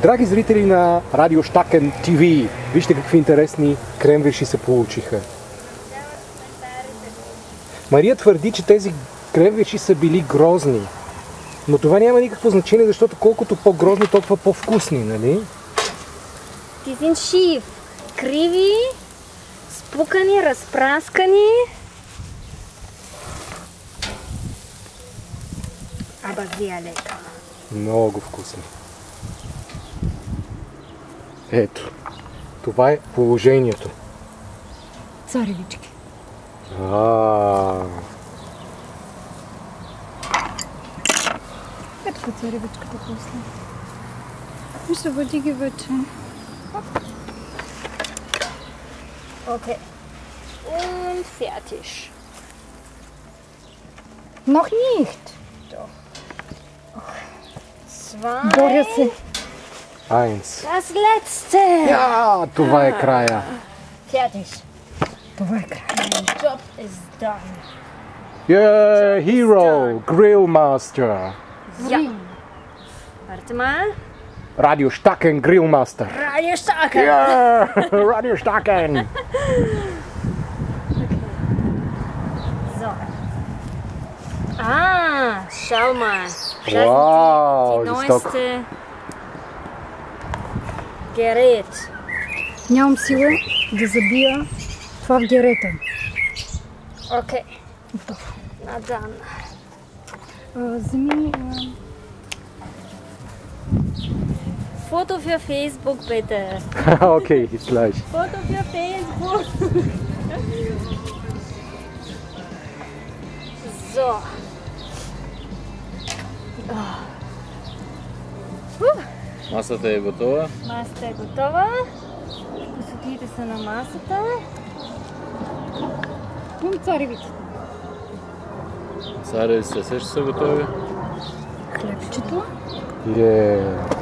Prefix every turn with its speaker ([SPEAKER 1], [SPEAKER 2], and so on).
[SPEAKER 1] Драги зрители на Радио Щакен ТВ, вижте какви интересни кремвирши се получиха. Мария твърди, че тези кремвирши са били грозни. Но това няма никакво значение, защото колкото по-грозни, толкова по-вкусни, нали?
[SPEAKER 2] Die sind schief. Криви, спукани, разпраскани. Aber sehr lecker.
[SPEAKER 1] Много вкусни. Ето, това е положението.
[SPEAKER 2] Царевички. Ето по царевичката после. Ще води ги вече. Okay. Und fertig. Noch nicht. Doch. Zwei. Боря се.
[SPEAKER 1] Eins.
[SPEAKER 2] Das letzte.
[SPEAKER 1] Ja, това е края.
[SPEAKER 2] Fertig. Това е края. Mein Job is done.
[SPEAKER 1] Yeah, hero, grill master.
[SPEAKER 2] Ja. Warte mal.
[SPEAKER 1] Radio Szczaken Grillmaster.
[SPEAKER 2] Radio Szczaken.
[SPEAKER 1] Yeah, Radio Szczaken.
[SPEAKER 2] So. Ah, schau mal. Das
[SPEAKER 1] Wow,
[SPEAKER 2] ist die
[SPEAKER 1] das ist doch...
[SPEAKER 2] neueste Gerät.
[SPEAKER 3] Нямам сила да забия това в герета.
[SPEAKER 2] Okay. Na dann.
[SPEAKER 3] Вземи...
[SPEAKER 2] Foto für Facebook bitte.
[SPEAKER 1] Okay, ist gleich.
[SPEAKER 2] Foto für Facebook. So.
[SPEAKER 4] Масата е готова.
[SPEAKER 2] Масата е готова. Вкусотиите са на масата.
[SPEAKER 3] Царевицата.
[SPEAKER 4] Царевиците също са готови.
[SPEAKER 3] Хлебчето.
[SPEAKER 1] Yeah.